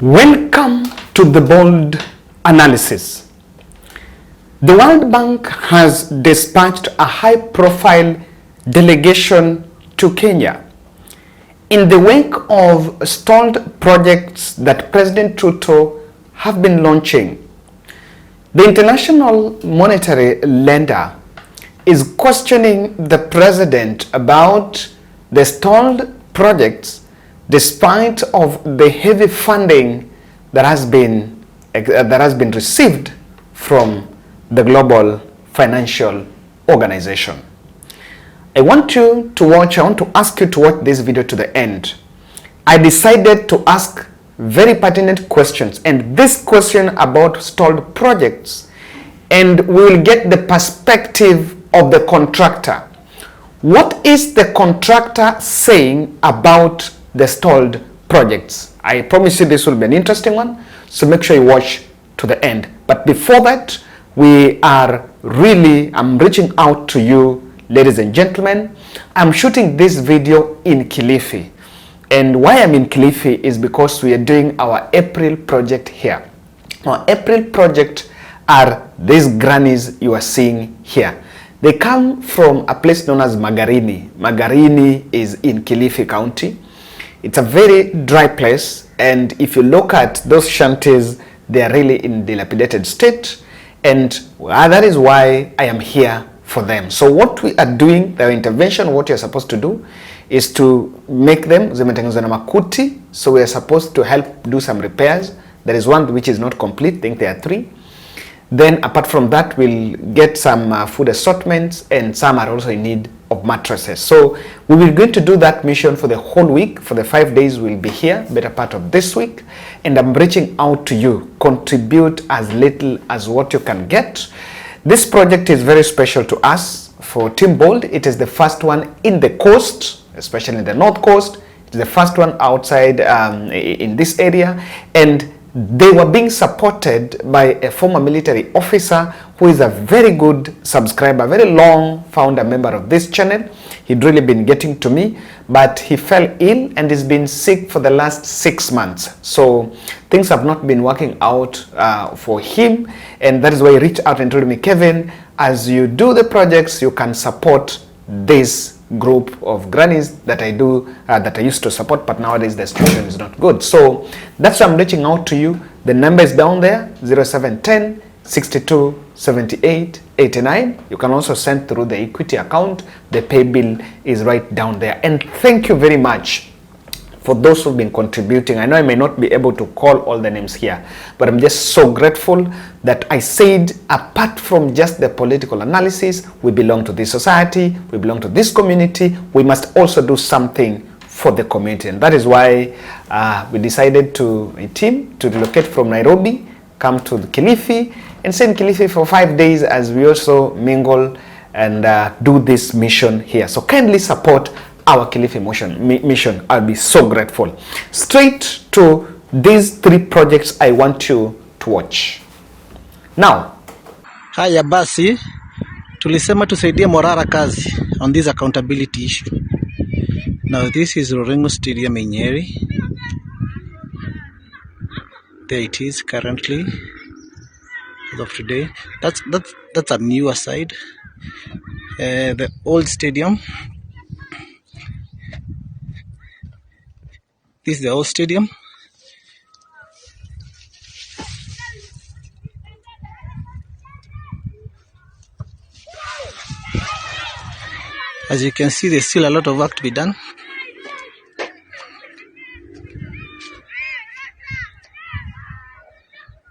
Welcome to the bold analysis. The World Bank has dispatched a high-profile delegation to Kenya in the wake of stalled projects that President Ruto have been launching. The international monetary lender is questioning the president about the stalled projects despite of the heavy funding that has been received from the global financial organization. I want to ask you to watch this video to the end. I decided to ask very pertinent questions, and this question about stalled projects, and we will get the perspective of the contractor. What is the contractor saying about the stalled projects? I promise you this will be an interesting one, so make sure you watch to the end. But before that, I'm reaching out to you, ladies and gentlemen. I'm shooting this video in Kilifi, and why I'm in Kilifi is because we are doing our April project here. Our April project are these grannies you are seeing here. They come from a place known as Magarini. Magarini is in Kilifi County. It's a very dry place, and if you look at those shanties, they are really in dilapidated state, and that is why I am here for them. So what we are doing, the intervention, what you're supposed to do is to make them zimetengenezwa na makuti. So we are supposed to help do some repairs. There is one which is not complete. I think there are 3. Then apart from that, we'll get some food assortments, and some are also in need of mattresses. So we will going to do that mission for the whole week. For the 5 days we'll be here, better part of this week, and I'm reaching out to you. Contribute as little as what you can get. This project is very special to us. For Team Bold, it is the first one in the coast, especially in the North Coast. It's the first one outside in this area, and they were being supported by a former military officer who is a very good subscriber, very long founder member of this channel. He'd really been getting to me, but he fell ill and has been sick for the last 6 months. So things have not been working out for him, and that is why he reached out and told me, Kevin, as you do the projects, you can support this group of grannies that I do, that I used to support, but nowadays the situation is not good. So that's why I'm reaching out to you. The number is down there, 0710 62 78 89. You can also send through the equity account. The pay bill is right down there. And thank you very much for those who've been contributing. I know I may not be able to call all the names here, but I'm just so grateful that I said, apart from just the political analysis, we belong to this society, we belong to this community, we must also do something for the community. And that is why we decided a team to relocate from Nairobi, come to Kilifi, and stay in Kilifi for 5 days as we also mingle and do this mission here. So kindly support our Kilifi mission. I'll be so grateful. Straight to these 3 projects I want you to watch. Now, haya basi, tulisema tusaidie Morara kazi on this accountability issue. Now this is Ruto Stadium in Nyeri. There it is currently as of today. That's a newer side. The old stadium. This is the old stadium. As you can see, there's still a lot of work to be done.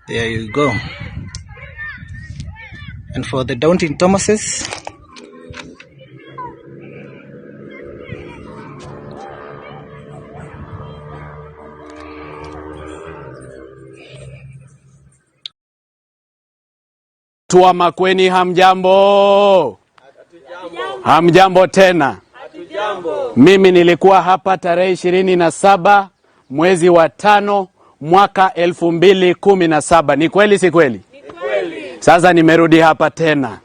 There you go. And for the Downton Thomases, Tua Makweni, hamjambo? Hamjambo tena. Mimi nilikuwa hapa tarehe 27 mwezi wa 5 mwaka 2017. Ni kweli si kweli? Ni kweli. Sasa nimerudi hapa tena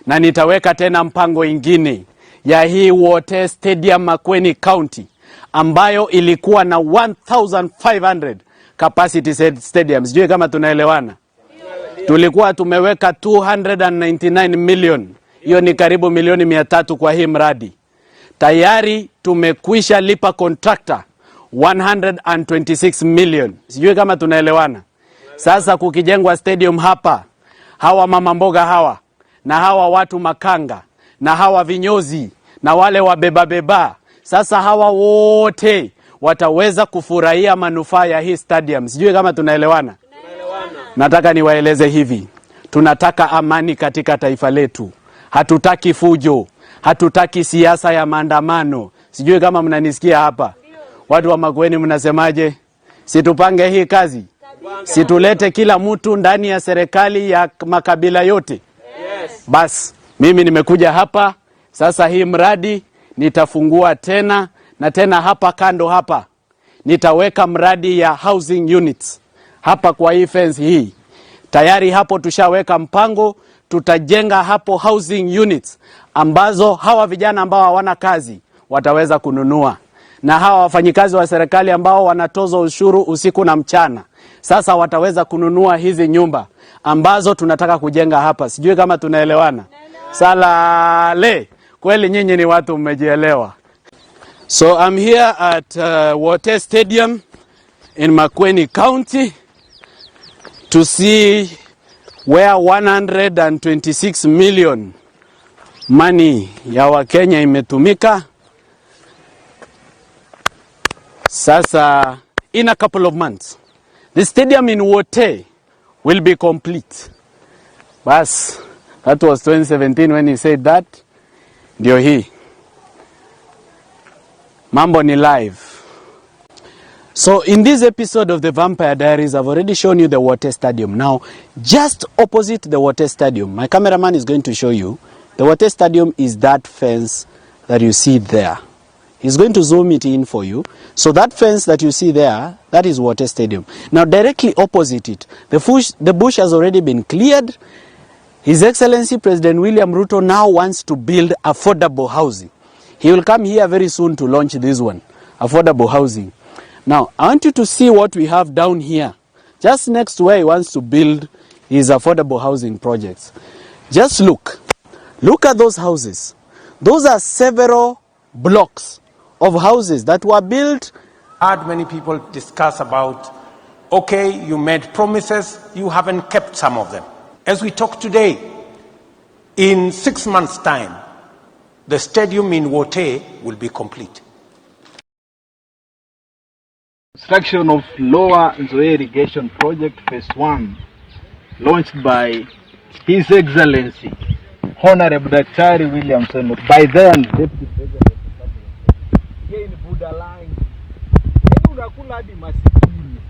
na nitaweka tena mpango ingine ya hii Water Stadium Makueni County ambayo ilikuwa na 1500 capacity stadium. Sijui kama tunaelewana. Tulikuwa tumeweka 299 million. Hiyo ni karibu milioni 300 kwa hii mradi. Tayari tumekwisha lipa contractor 126 million. Sijui kama tunaelewana. Sasa kukijengwa stadium hapa, hawa mama mboga hawa, na hawa watu makanga, na hawa vinyozi, na wale wabeba. Sasa hawa wote wataweza kufurahia manufaa ya hii stadium. Sijui kama tunaelewana. Nataka niwaeleze hivi. Tunataka amani katika taifa letu. Hatutaki fujo. Hatutaki siasa ya maandamano. Sijui kama mnanisikia hapa. Watu wa Makueni mnasemaje? Situpange hii kazi. Situlete kila mtu ndani ya serikali ya makabila yote. Bas, mimi nimekuja hapa. Sasa hii mradi nitafungua tena na tena hapa kando hapa. Nitaweka mradi ya housing units. Hapa kwa hii fence hii. Tayari hapo tushaweka mpango, tutajenga hapo housing units ambazo hawa vijana ambao hawana kazi wataweza kununua. Na hawa wafanyikazi wa serikali ambao wanatoza ushuru usiku na mchana, sasa wataweza kununua hizi nyumba ambazo tunataka kujenga hapa. Sijui kama tunaelewana. Salale, kweli nyinyi ni watu mmejielewa. So I'm here at Water Stadium in Makueni County to see where 126 million money ya Wakenya imetumika. Sasa in a couple of months the stadium in Wote will be complete. Bas, that was 2017 when he said that. Ndio hii. Mambo ni live. So in this episode of the Vampire Diaries, I've already shown you the Water Stadium. Now, just opposite the Water Stadium, my cameraman is going to show you. The Water Stadium is that fence that you see there. He's going to zoom it in for you. So that fence that you see there, that is Water Stadium. Now, directly opposite it, the bush has already been cleared. His Excellency President William Ruto now wants to build affordable housing. He will come here very soon to launch this one, affordable housing. Now, I want you to see what we have down here, just next to where he wants to build his affordable housing projects. Just look. Look at those houses. Those are several blocks of houses that were built. I heard many people discuss about, okay, you made promises, you haven't kept some of them. As we talk today, in 6 months' time, the stadium in Wote will be complete. Construction of Lower Nzoia Irrigation Project Phase 1, launched by His Excellency Honorable Daktari William Seno, by then Deputy President. Here in Buda line, unakula hadi masikini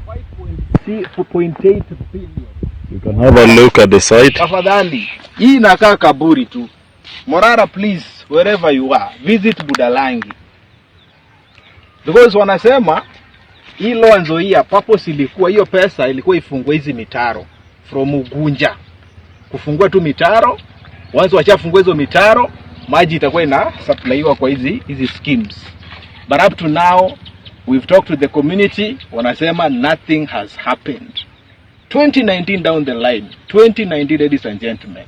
5.8 billion. You can have a look at the site. Tafadhali, hii inakaa kaburi tu. Morara, please, wherever you are, visit Budalangi. Because wanasema hii Lower Nzoia purpose ilikuwa hiyo pesa ilikuwa ifungwe hizi mitaro from Ugunja. Kufungua tu mitaro, once wachafungua hizo mitaro, maji itakuwa ina supplywa kwa hizi schemes. But up to now, we've talked to the community, wanasema nothing has happened. 2019 down the line, 2019, ladies and gentlemen,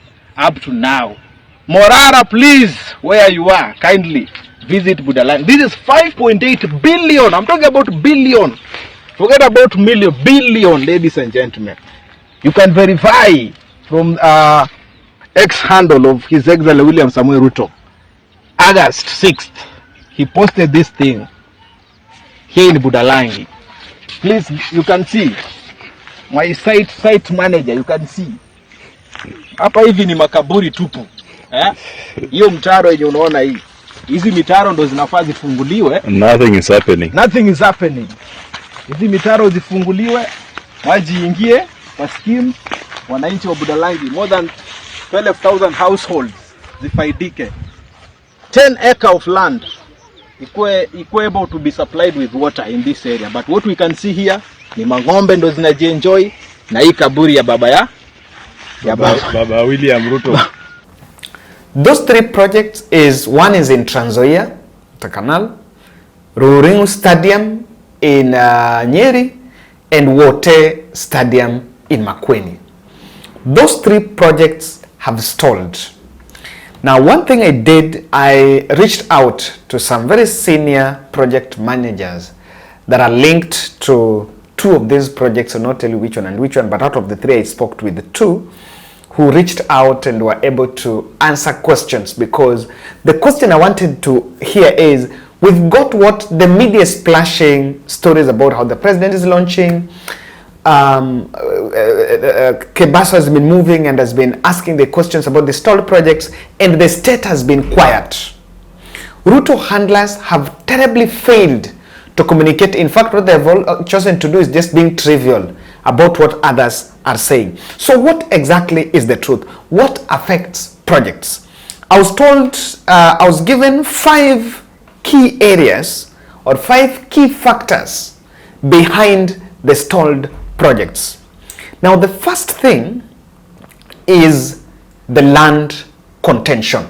up to now. Morara, please, where you are, kindly visit Budalangi. This is 5.8 billion. I'm talking about billion. Forget about million, billion, ladies and gentlemen. You can verify from X-handle of His Excellency William Samuel Ruto. August 6th, he posted this thing here in Budalangi. Please, you can see my site manager, you can see. Hapa hivi ni makaburi tupu. Hiyo mtaro yenye unaona hii. Hizi mitaro ndo zinafaa zifunguliwe. Nothing is happening. Nothing is happening. Hizi mitaro zifunguliwe, maji ingie kwa scheme, wananchi wa Budalangi, more than 12,000 households zifaidike. 10 acre of land ikuwe able to be supplied with water in this area. But what we can see here ni mang'ombe ndo zinajienjoy na hii kaburi ya baba William Ruto. Those three projects one is in Trans Nzoia, the canal, Ruringu Stadium, in Nyeri and Wote Stadium in Makueni. Those 3 projects have stalled. Now, one thing I did, I reached out to some very senior project managers that are linked to 2 of these projects. I'll not tell you which one and which one, but out of the 3 I spoke with the 2 who reached out and were able to answer questions, because the question I wanted to hear is, we've got what the media is splashing stories about how the president is launching. Kebaso has been moving and has been asking the questions about the stalled projects, and the state has been quiet. Ruto handlers have terribly failed to communicate. In fact, what they've all chosen to do is just being trivial about what others are saying. So what exactly is the truth? What affects projects? I was told, I was given 5 key areas or 5 key factors behind the stalled projects. Now, the first thing is the land contention.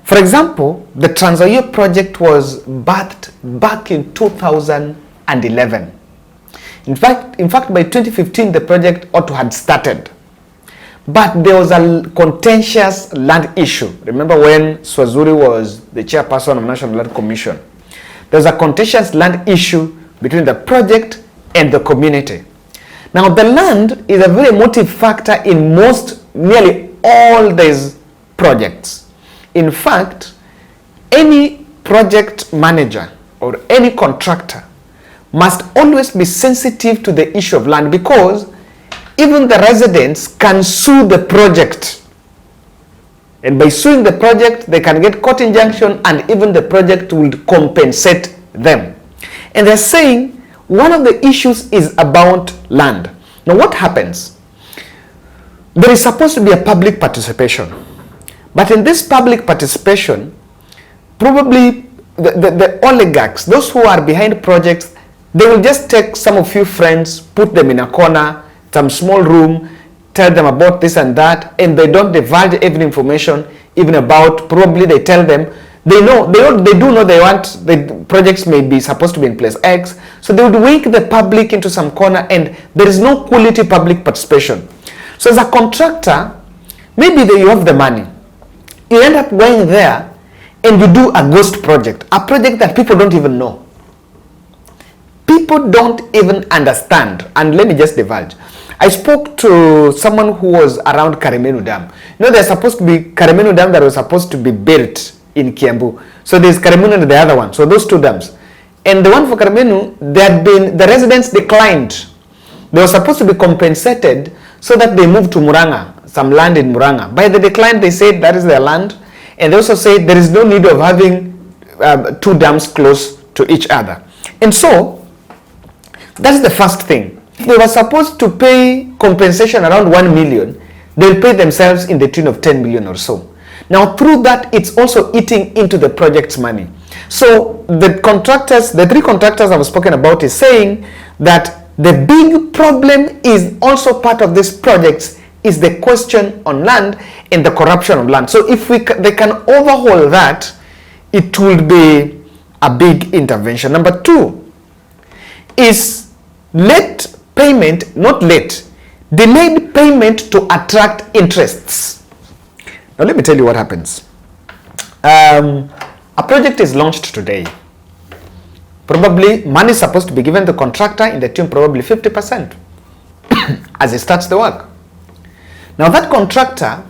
For example, the Trans Nzoia project was birthed back in 2011. In fact, by 2015, the project ought to have started. But there was a contentious land issue. Remember when Swazuri was the chairperson of National Land Commission? There was a contentious land issue between the project and the community. Now, the land is a very emotive factor in nearly all these projects. In fact, any project manager or any contractor must always be sensitive to the issue of land, because even the residents can sue the project. And by suing the project, they can get court injunction, and even the project will compensate them. And they're saying one of the issues is about land. Now, what happens? There is supposed to be a public participation. But in this public participation, probably the oligarchs, those who are behind projects, they will just take some of few friends, put them in a corner, some small room, tell them about this and that, and they don't divulge every information, even about, probably they tell them, they do know they want, the projects may be supposed to be in place X, so they would wake the public into some corner, and there is no quality public participation. So as a contractor, maybe you have the money, you end up going there and you do a ghost project, a project that people don't even know. People don't even understand. And let me just divulge. I spoke to someone who was around Karimenu Dam. You know, there's supposed to be Karimenu Dam that was supposed to be built in Kiambu. So there's Karimenu and the other one. So those 2 dams. And the one for Karimenu, the residents declined. They were supposed to be compensated so that they moved to Muranga, some land in Muranga. By the decline, they said that is their land. And they also said there is no need of having 2 dams close to each other. And so, that's the first thing. They were supposed to pay compensation around 1 million. They'll pay themselves in the tune of 10 million or so. Now, through that, it's also eating into the project's money. So the contractors, the 3 contractors I've spoken about, is saying that the big problem is also part of these projects is the question on land and the corruption of land. So if they can overhaul that, it will be a big intervention. Number 2 is late payment, not late, delayed payment to attract interests. Now let me tell you what happens. A project is launched today. Probably money is supposed to be given to the contractor in the tune probably 50% as he starts the work. Now that contractor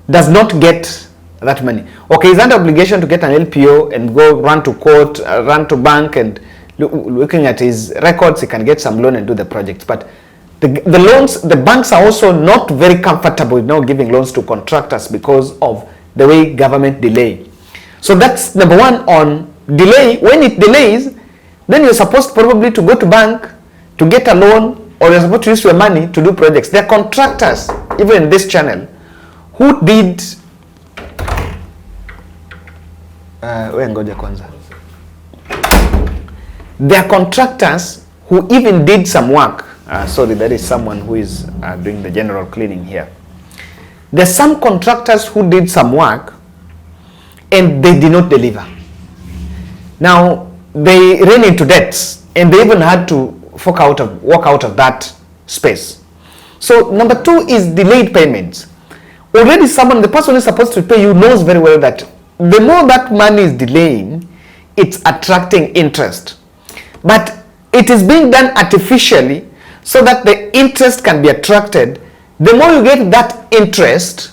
does not get that money. Okay, he's under obligation to get an LPO and go run to court, run to bank, and looking at his records, he can get some loan and do the projects. But the loans, the banks are also not very comfortable now giving loans to contractors because of the way government delay. So that's number 1 on delay. When it delays, then you're supposed probably to go to bank to get a loan, or you're supposed to use your money to do projects. There are contractors, even in this channel, who did there are contractors who even did some work. Sorry, there is someone who is doing the general cleaning here. There's some contractors who did some work and they did not deliver. Now, they ran into debts and they even had to walk out of that space. So number 2 is delayed payments. Already the person who is supposed to pay you knows very well that the more that money is delaying, it's attracting interest. But it is being done artificially so that the interest can be attracted. The more you get that interest,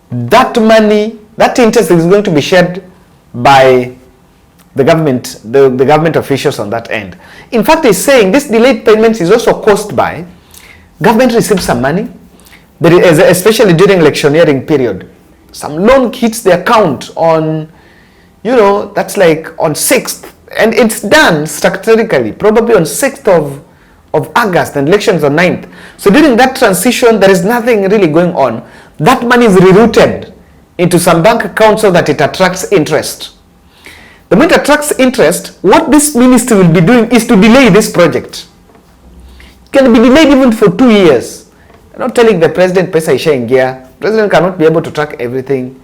that interest is going to be shared by the government officials on that end. In fact, he's saying this delayed payments is also caused by government receives some money, especially during electioneering period. Some loan hits the account on, that's like on 6th, and it's done structurally, probably on 6th of August, and elections on 9th. So during that transition, there is nothing really going on. That money is rerouted into some bank account so that it attracts interest. The moment it attracts interest, what this ministry will be doing is to delay this project. It can be delayed even for 2 years. I'm not telling the president pesa isha ingia. President cannot be able to track everything.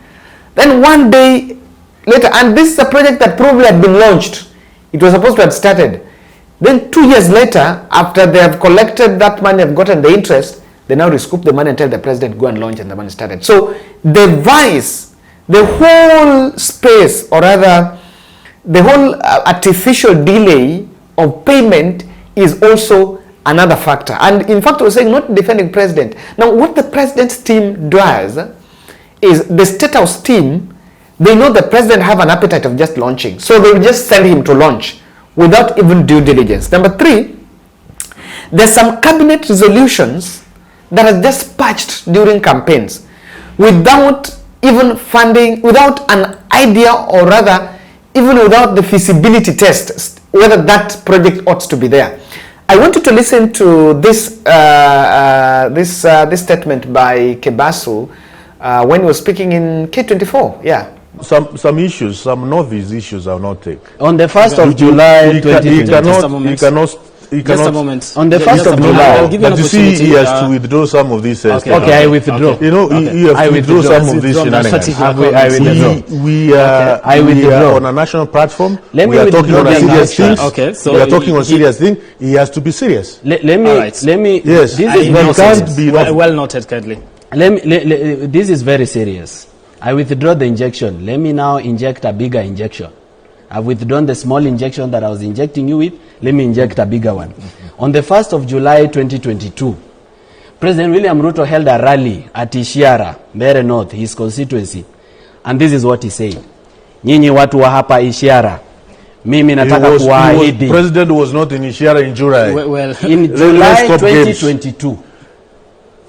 Then one day later, and this is a project that probably had been launched. It was supposed to have started. Then 2 years later, after they have collected that money, have gotten the interest, they now rescoop the money and tell the president go and launch, and the money started. So the whole space, or rather the whole artificial delay of payment is also another factor. And in fact, we're saying not defending president. Now, what the president's team does is the State House team, they know the president have an appetite of just launching. So they will just send him to launch without even due diligence. Number 3, there's some cabinet resolutions that are just patched during campaigns without even funding, without an idea, or rather even without the feasibility test, whether that project ought to be there. I want you to listen to this statement by Kebasu when he was speaking in K24. Yeah. Some issues, some novice issues are not taken. On the 1st of July, he cannot. Just a moment. On the 1st of July, but you see, he has to withdraw some of these. Okay, I withdraw. Okay. He has to withdraw some of these shenanigans. I withdraw. On a national platform, we are talking on a serious things. Okay, so we are talking on serious things. He has to be serious. Let me. Yes, this is can't be well noted, kindly. This is very serious. I withdraw the injection. Let me now inject a bigger injection. I've withdrawn the small injection that I was injecting you with. Let me inject a bigger one. On the 1st of July 2022, President William Ruto held a rally at Ishiara, Mbeere North, his constituency. And this is what he said. Nyinyi watu wa hapa Ishiara, mimi nataka kuwaahidi. President was not in Ishiara in July. Well, in July 2022.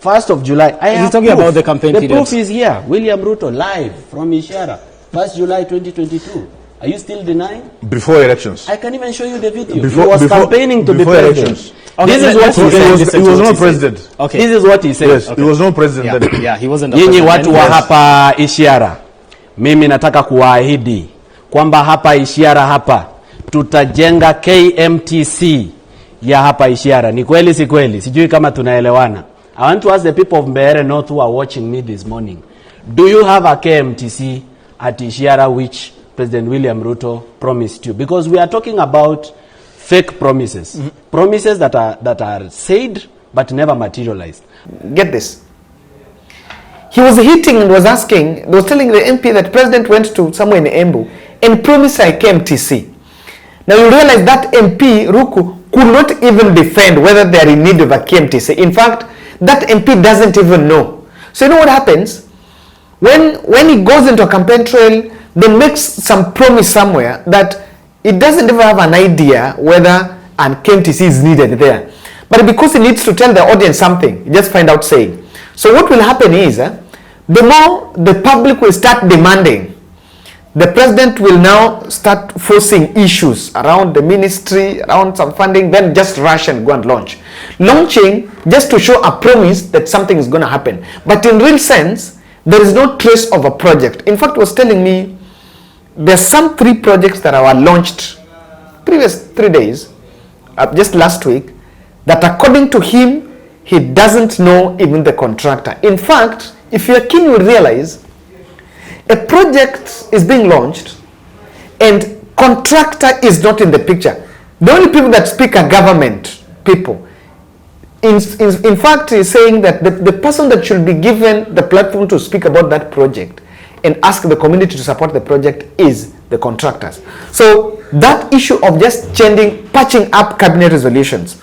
1st of July. He's talking about the campaign period. The proof is here. William Ruto live from Ishiara. 1st July 2022. Are you still denying? Before elections. I can even show you the video. He was campaigning to be president. Okay, this is what he said. He was not president. Okay. This is what he said. Yes, okay. He was not president then. Yeah, he wasn't. Nyinyi watu wa hapa Ishiara, mimi nataka kuwaahidi kwamba hapa Ishiara hapa tutajenga KMTC ya hapa Ishiara. Ni kweli si kweli? Sijui kama tunaelewana. I want to ask the people of Mbeere North who are watching me this morning. Do you have a KMTC at Ishiara which President William Ruto promised you? Because we are talking about fake promises. Promises that are said but never materialized. Get this. He was hitting and was asking, they was telling the MP that president went to somewhere in Embu and promised a KMTC. Now you realize that MP, Ruku, could not even defend whether they are in need of a KMTC. In fact, that MP doesn't even know. So you know what happens? When he goes into a campaign trail, they make some promise somewhere that it doesn't even have an idea whether an KMTC is needed there. But because he needs to tell the audience something, he just find out saying. So what will happen is, the more the public will start demanding, the president will now start forcing issues around the ministry, around some funding, then just rush and go and launch. Launching just to show a promise that something is going to happen. But in real sense, there is no trace of a project. In fact, he was telling me, there's some 3 projects that were launched previous 3 days, just last week, that according to him, he doesn't know even the contractor. In fact, if you're keen, you will realize a project is being launched and Contractor is not in the picture. The only people that speak are government people. In fact, he's saying that the person that should be given the platform to speak about that project and ask the community to support the project is the contractors. So that issue of just patching up cabinet resolutions.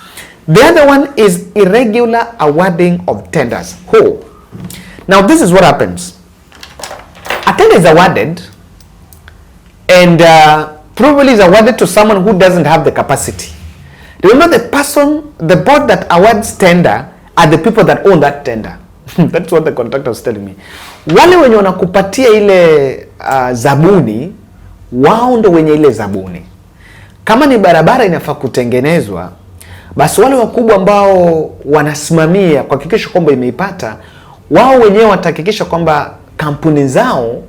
The other one is irregular awarding of tenders. Now this is what happens. A tender is awarded and probably is awarded to someone who doesn't have the capacity. Remember, the board that awards tender are the people that own that tender. That's what the contractor was telling me. Wale wenye wanakupatia ile zabuni, wao ndo wenye ile zabuni. Kama ni barabara inafaa kutengenezwa, basi wale wakubwa ambao wanasimamia kuhakikisha kwamba imeipata, wao wenyewe watahakikisha kwamba kampuni zao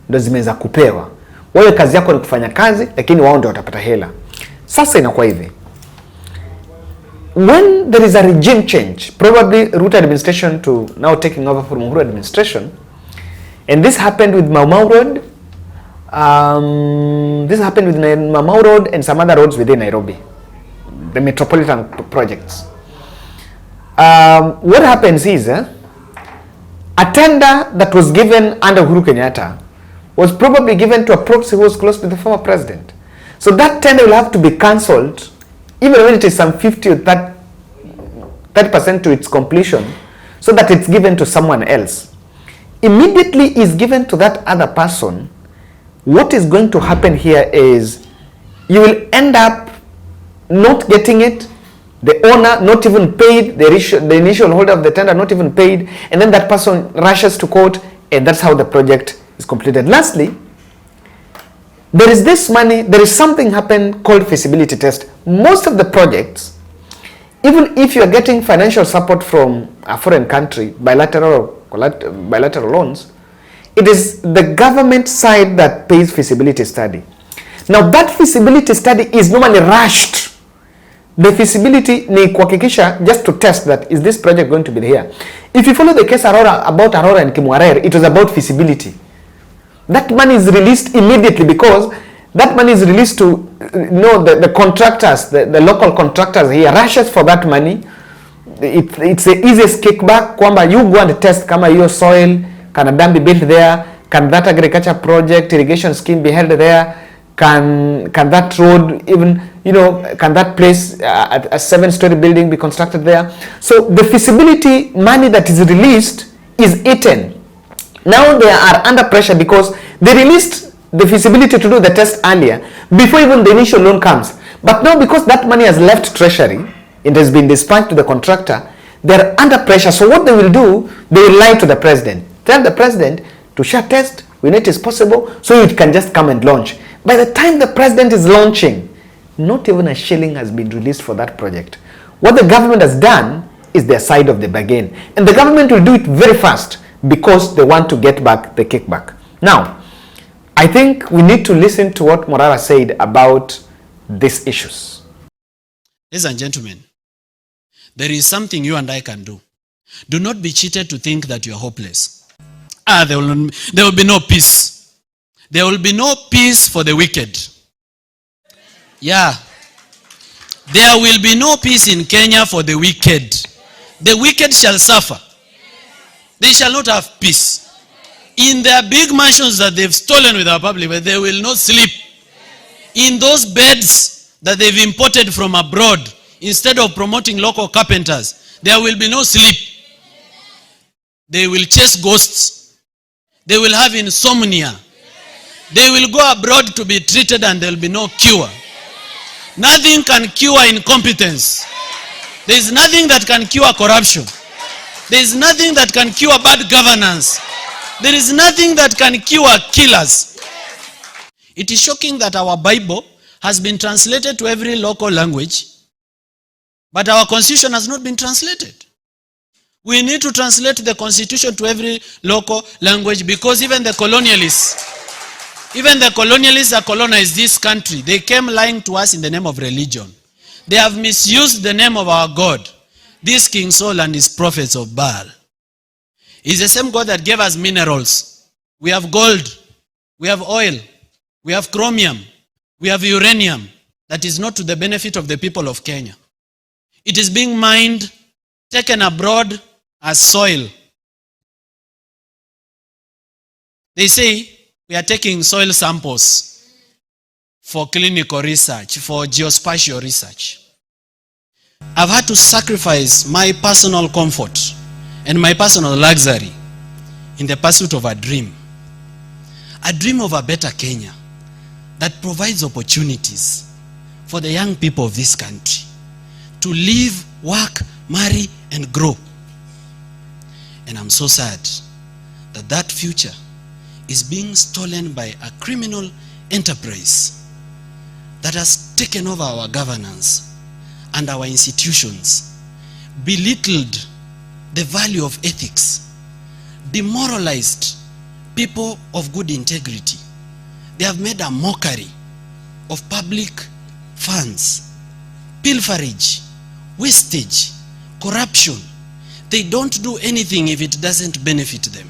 ndo zimeweza kupewa. Wewe kazi yako ni kufanya kazi, lakini wao ndo watapata hela. Sasa inakuwa hivi. When there is a regime change, probably Ruto administration to now taking over from Uhuru administration, and this happened with Mau Mau Road, this happened with Mau Mau Road and some other roads within Nairobi, the metropolitan projects. What happens is, a tender that was given under Uhuru Kenyatta was probably given to a proxy who was close to the former president. So that tender will have to be cancelled, even when it is some 50 or 30% to its completion, so that it's given to someone else. Immediately is given to that other person. What is going to happen here is you will end up not getting it, the owner not even paid, the initial holder of the tender not even paid, and then that person rushes to court, and that's how the project is completed. Lastly, there is this money, there is something happened called feasibility test. Most of the projects, even if you are getting financial support from a foreign country, bilateral loans, it is the government side that pays feasibility study. Now that feasibility study is normally rushed. The feasibility ni kuhakikisha just to test that is this project going to be here. If you follow the case about Aurora and Kimwarer, it was about feasibility. That money is released immediately because that money is released to the contractors, the local contractors here rushes for that money. It's the easiest kickback kwamba you go and test kama your soil, can a dam be built there, can that agriculture project, irrigation scheme be held there, can that road even, can that place, a 7-story building be constructed there. So the feasibility money that is released is eaten. Now they are under pressure because they released the feasibility to do the test earlier before even the initial loan comes. But now because that money has left treasury, it has been dispatched to the contractor, they're under pressure. So what they will do, they will lie to the president. Tell the president to shut test when it is possible so it can just come and launch. By the time the president is launching, not even a shilling has been released for that project. What the government has done is their side of the bargain. And the government will do it very fast because they want to get back the kickback. Now, I think we need to listen to what Morara said about these issues. Ladies and gentlemen, there is something you and I can do. Do not be cheated to think that you are hopeless. There will be no peace. There will be no peace for the wicked. Yeah. There will be no peace in Kenya for the wicked. The wicked shall suffer. They shall not have peace. In their big mansions that they've stolen with our public, but they will not sleep. In those beds that they've imported from abroad, instead of promoting local carpenters, there will be no sleep. They will chase ghosts. They will have insomnia. They will go abroad to be treated and there will be no cure. Nothing can cure incompetence. There is nothing that can cure corruption. There is nothing that can cure bad governance. There is nothing that can cure killers. It is shocking that our Bible has been translated to every local language, but our constitution has not been translated. We need to translate the constitution to every local language because even the colonialists that colonized this country, they came lying to us in the name of religion. They have misused the name of our God, this King Saul and his prophets of Baal. It's the same God that gave us minerals. We have gold, we have oil, we have chromium, We have uranium that is not to the benefit of the people of Kenya. It is being mined, taken abroad as soil. They say we are taking soil samples for clinical research, for geospatial research. I've had to sacrifice my personal comfort and my personal luxury in the pursuit of a dream of a better Kenya that provides opportunities for the young people of this country to live, work, marry, and grow. And I'm so sad that that future is being stolen by a criminal enterprise that has taken over our governance and our institutions, belittled the value of ethics, demoralized people of good integrity. They have made a mockery of public funds, pilferage, wastage, corruption. They don't do anything if it doesn't benefit them.